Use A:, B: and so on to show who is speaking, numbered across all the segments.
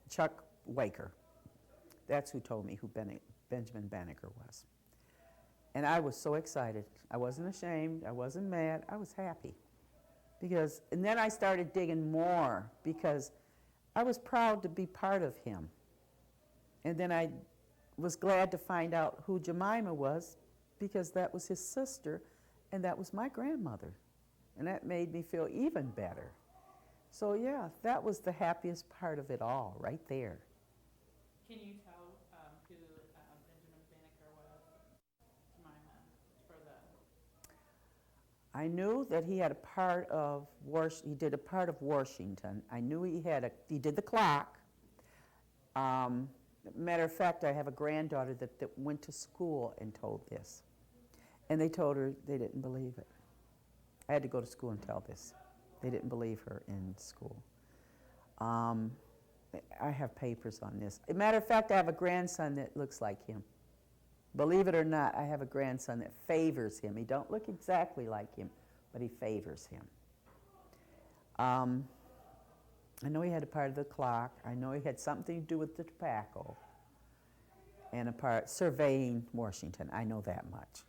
A: Chuck Waker. That's who told me who Benjamin Banneker was. And I was so excited. I wasn't ashamed. I wasn't mad. I was happy. And then I started digging more because I was proud to be part of him. And then I was glad to find out who Jemima was because that was his sister and that was my grandmother. And that made me feel even better. So yeah, that was the happiest part of it all, right there.
B: Can you tell who Benjamin Banneker was, Jemima, for the...
A: I knew that he had a part of he did a part of Washington. I knew he did the clock. Matter of fact, I have a granddaughter that went to school and told this. And they told her they didn't believe it. I had to go to school and tell this. They didn't believe her in school. I have papers on this. As a matter of fact, I have a grandson that looks like him. Believe it or not, I have a grandson that favors him. He don't look exactly like him, but he favors him. I know he had a part of the clock. I know he had something to do with the tobacco and a part surveying Washington. I know that much.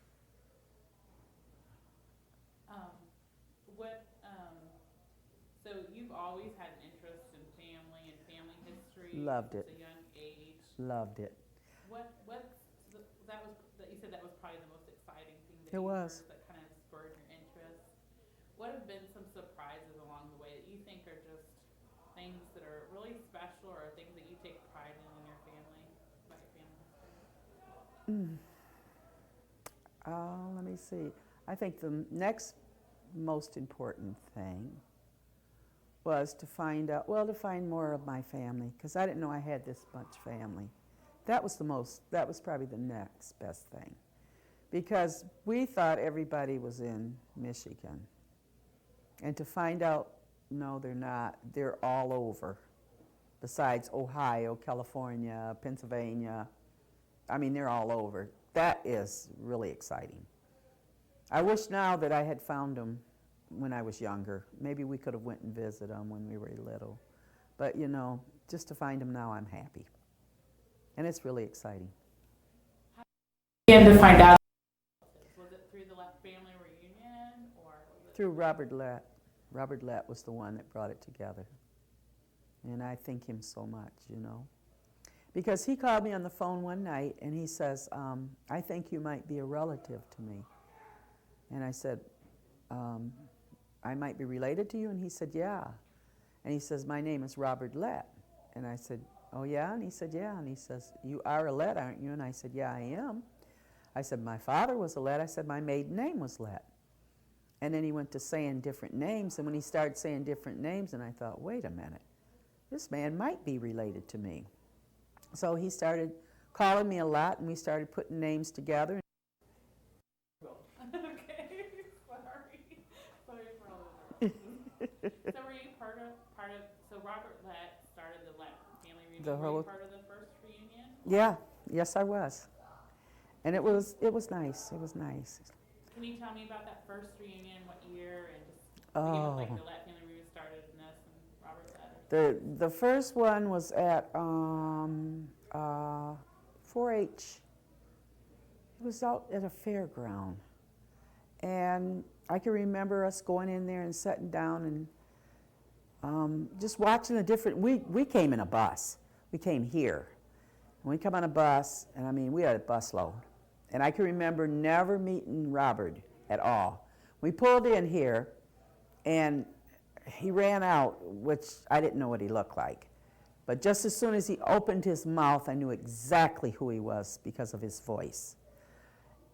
B: So you've always had an interest in family and family history.
A: Loved it.
B: At a young age.
A: Loved it.
B: You said that was probably the most exciting thing that
A: It was.
B: That kind of spurred your interest. What have been some surprises along the way that you think are just things that are really special or things that you take pride in your family, about your family history?
A: Let me see. I think the next most important thing was to find more of my family, because I didn't know I had this much family. That was probably the next best thing, because we thought everybody was in Michigan. And to find out, no, they're not. They're all over, besides Ohio, California, Pennsylvania. I mean, they're all over. That is really exciting. I wish now that I had found them when I was younger. Maybe we could have went and visited them when we were little. But, just to find them now, I'm happy. And it's really exciting.
B: How did you begin to find out? Was it through the Lett family reunion, or was it
A: through Robert Lett? Robert Lett was the one that brought it together. And I thank him so much, Because he called me on the phone one night and he says, I think you might be a relative to me. And I said, I might be related to you? And he said, yeah. And he says, my name is Robert Lett. And I said, oh yeah? And he said, yeah. And he says, you are a Lett, aren't you? And I said, yeah, I am. I said, my father was a Lett. I said, my maiden name was Lett. And then he went to saying different names. And when he started saying different names, and I thought, wait a minute, this man might be related to me. So he started calling me a lot, and we started putting names together.
B: Okay, sorry for all of that. So were you part of, so Robert Lett started the Lett family reunion. Were you part of the first reunion?
A: Yeah, yes I was. And it was nice, it was nice.
B: Can you tell me about that first reunion, what year, and just like the Lett family reunion started in this and Robert Lett?
A: The first one was at 4-H. It was out at a fairground. And I can remember us going in there and sitting down and just watching the different, we came in a bus. We came here. And we come on a bus, and I mean, we had a busload. And I can remember never meeting Robert at all. We pulled in here, and he ran out, which I didn't know what he looked like. But just as soon as he opened his mouth, I knew exactly who he was because of his voice.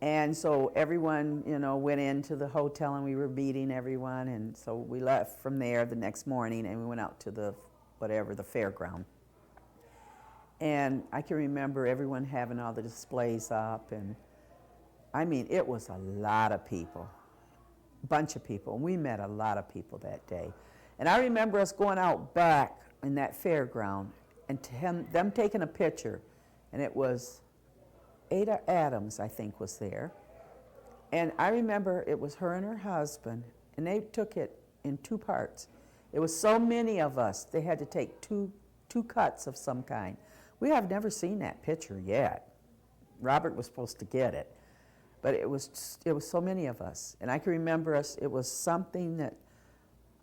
A: And so everyone, went into the hotel, and we were meeting everyone. And so we left from there the next morning, and we went out to the fairground. And I can remember everyone having all the displays up, and I mean, it was a lot of people, a bunch of people. We met a lot of people that day. And I remember us going out back in that fairground and them taking a picture, and it was Ada Adams, I think, was there. And I remember it was her and her husband, and they took it in two parts. It was so many of us, they had to take two two cuts of some kind. We have never seen that picture yet. Robert was supposed to get it, but it was so many of us. And I can remember us, it was something that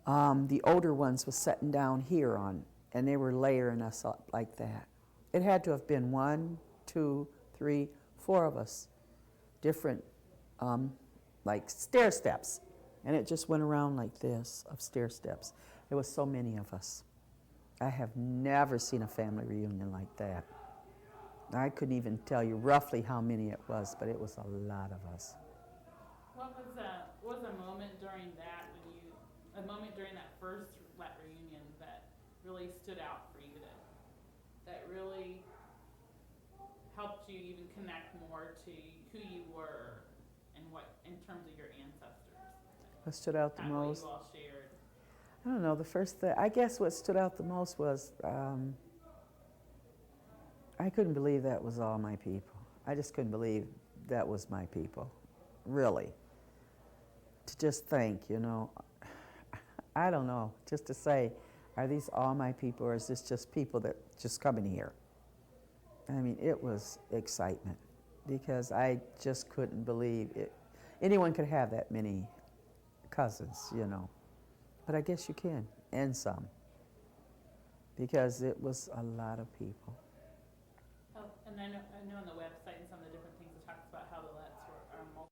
A: the older ones was sitting down here on, and they were layering us up like that. It had to have been 1, 2, 3, 4 of us, different like stair steps. And it just went around like this, of stair steps. There was so many of us. I have never seen a family reunion like that. I couldn't even tell you roughly how many it was, but it was a lot of us.
B: What was a moment during that first Lett reunion that really stood out for you, that really helped you even connect more to who you were and what in terms of your ancestors?
A: What stood out the most?
B: What you all shared.
A: I don't know. The first thing, I guess what stood out the most was I couldn't believe that was all my people. I just couldn't believe that was my people, really. To just think, you know, I don't know, just to say, are these all my people, or is this just people that just come in here? I mean, it was excitement, because I just couldn't believe it. Anyone could have that many cousins, you know. But I guess you can, and some, because it was a lot of people.
B: Oh, and I know on the website and some of the different things it talks about how the Letts are multi.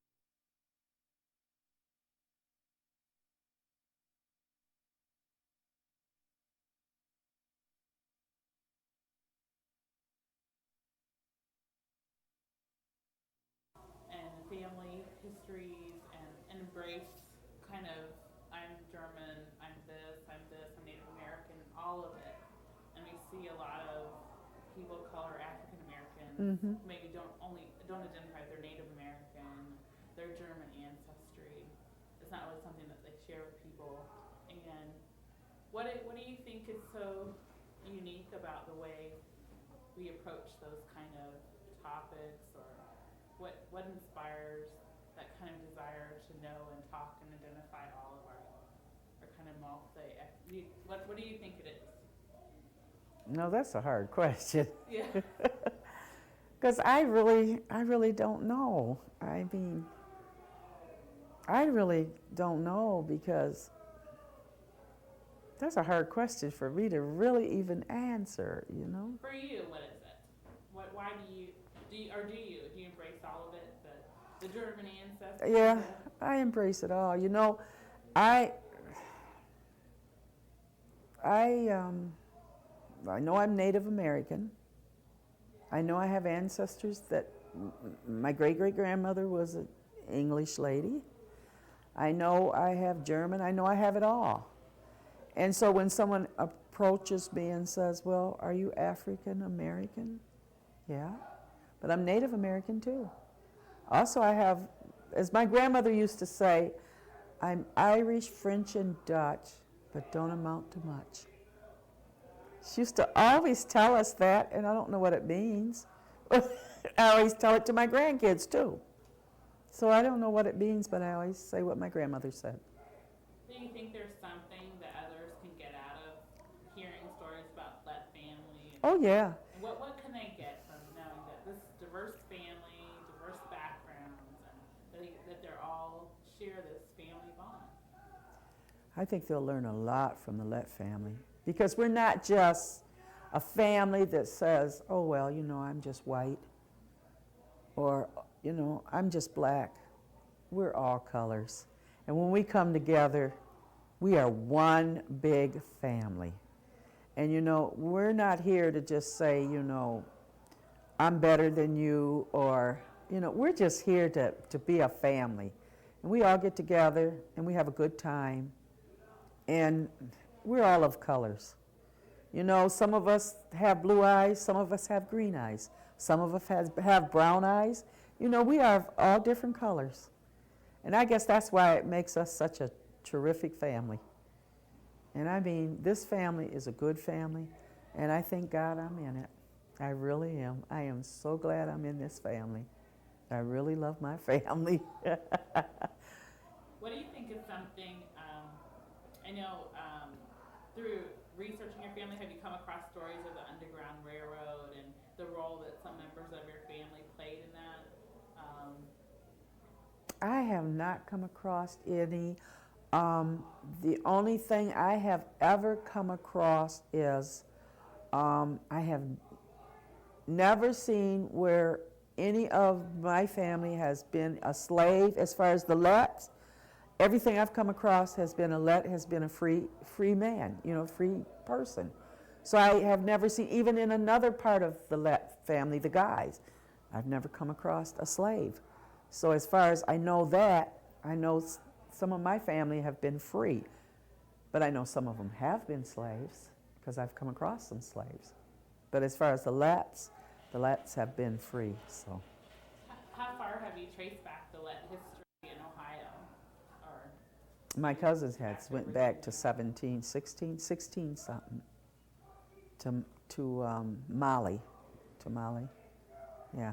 B: And family histories and embrace kind of, I'm German, I'm this, I'm Native American, all of it. And we see a lot of people of color, African Americans,
A: Mm-hmm.
B: maybe don't identify as their Native American, their German ancestry. It's not really something that they share with people. And what do you think is so unique about the way we approach those kind of topics, or what inspires that kind of desire to know and talk and identify all of our kind of what do you think it is?
A: No, that's a hard question.
B: Yeah.
A: Because I really don't know. I mean, I really don't know, because that's a hard question for me to really even answer, you know?
B: For you, what is it? Why do you embrace all of it? The German ancestry?
A: Yeah, I embrace it all. You know, I know I'm Native American. I know I have ancestors that my great-great-grandmother was an English lady. I know I have German. I know I have it all. And so when someone approaches me and says, well, are you African American? Yeah, but I'm Native American too. Also, I have, as my grandmother used to say, I'm Irish, French, and Dutch, but don't amount to much. She used to always tell us that, and I don't know what it means. I always tell it to my grandkids too. So I don't know what it means, but I always say what my grandmother said.
B: Do you think there's something that others can get out of hearing stories about Lett family?
A: Oh yeah.
B: And what can they get from knowing that this diverse family, diverse backgrounds, and that they're all share this family bond?
A: I think they'll learn a lot from the Lett family, because we're not just a family that says, oh, well, you know, I'm just white, or, you know, I'm just black. We're all colors. And when we come together, we are one big family. And, you know, we're not here to just say, you know, I'm better than you, or, you know, we're just here to be a family. And we all get together, and we have a good time. And we're all of colors. You know, some of us have blue eyes, some of us have green eyes, some of us have brown eyes. You know, we are all different colors. And I guess that's why it makes us such a terrific family. And I mean, this family is a good family, and I thank God I'm in it. I really am. I am so glad I'm in this family. I really love my family.
B: What do you think is something, I know through researching your family, have you come across stories of the Underground Railroad and the role that some members of your family played in that?
A: I have not come across any. The only thing I have ever come across is I have never seen where any of my family has been a slave. As far as the Lett, everything I've come across has been a Lett has been a free man, free person. So I have never seen, even in another part of the Lett family, the guys, I've never come across a slave. So as far as I know that, I know some of my family have been free, but I know some of them have been slaves because I've come across some slaves. But as far as the Letts have been free. So.
B: How far have you traced back the Lett history in Ohio? Or
A: my cousins went back to 16 something, to Mali, yeah.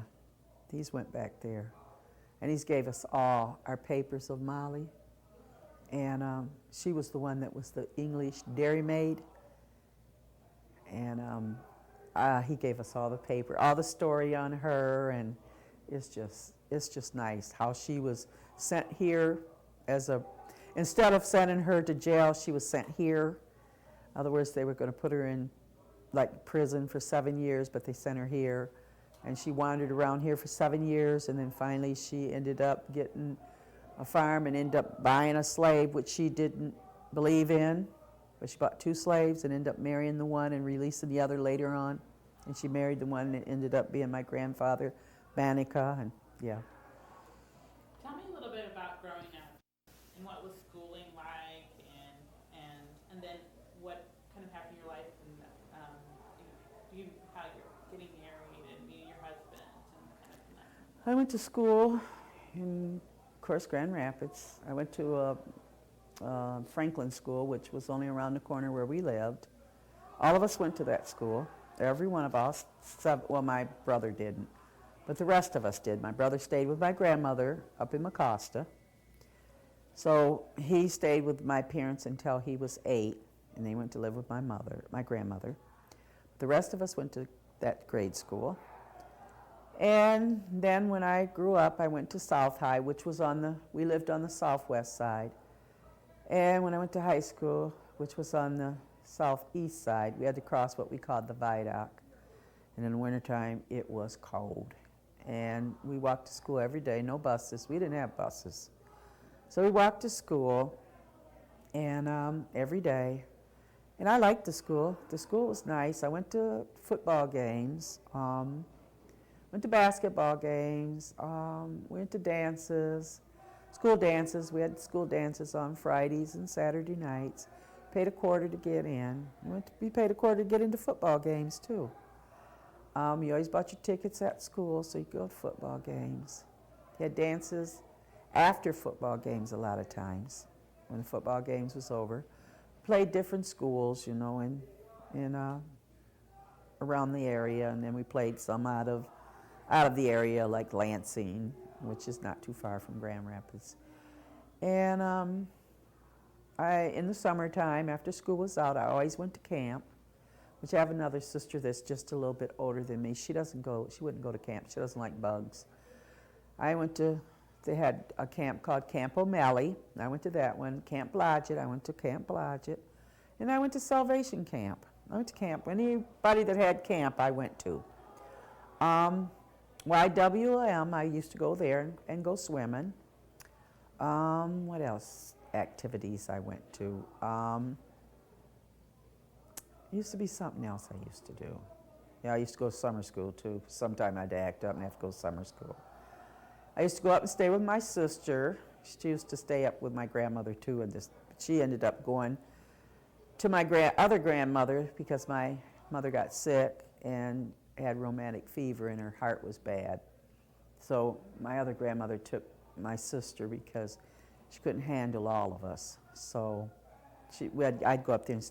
A: These went back there. And he's gave us all our papers of Mali. And she was the one that was the English dairymaid. And he gave us all the paper, all the story on her, and it's just nice how she was sent here instead of sending her to jail, she was sent here. In other words, they were going to put her in like prison for 7 years, but they sent her here. And she wandered around here for 7 years, and then finally she ended up getting a farm and ended up buying a slave, which she didn't believe in. But she bought 2 slaves and ended up marrying the one and releasing the other later on. And she married the one that ended up being my grandfather, Banica, and yeah.
B: Tell me a little bit about growing up and what was schooling like, and then what kind of happened in your life, and how you're getting married and meeting your husband, and kind of that.
A: I went to school in, of course, Grand Rapids. I went to Franklin School, which was only around the corner where we lived. All of us went to that school. Every one of us, well, my brother didn't, but the rest of us did. My brother stayed with my grandmother up in Mecosta. So he stayed with my parents until he was 8, and they went to live with my grandmother. The rest of us went to that grade school. And then when I grew up, I went to South High, which was we lived on the southwest side. And when I went to high school, which was on the southeast side, we had to cross what we called the viaduct. And in the wintertime, it was cold. And we walked to school every day, no buses. We didn't have buses. So we walked to school and every day. And I liked the school. The school was nice. I went to football games, went to basketball games, went to dances, school dances. We had school dances on Fridays and Saturday nights. Paid $0.25 to get in. We paid $0.25 to get into football games too. You always bought your tickets at school so you could go to football games. You had dances after football games a lot of times when the football games was over. Played different schools, in around the area, and then we played some out of the area, like Lansing, which is not too far from Grand Rapids. And in the summertime, after school was out, I always went to camp, which I have another sister that's just a little bit older than me. She wouldn't go to camp. She doesn't like bugs. They had a camp called Camp O'Malley. I went to that one. Camp Blodgett, I went to Camp Blodgett. And I went to Salvation Camp. I went to camp. Anybody that had camp, I went to. YWM, I used to go there and go swimming. What else? Activities I went to. Used to be something else I used to do. Yeah, I used to go to summer school too. Sometime I'd act up and have to go to summer school. I used to go up and stay with my sister. She used to stay up with my grandmother too, and she ended up going to my other grandmother because my mother got sick and had rheumatic fever and her heart was bad. So my other grandmother took my sister because she couldn't handle all of us. So I'd go up there and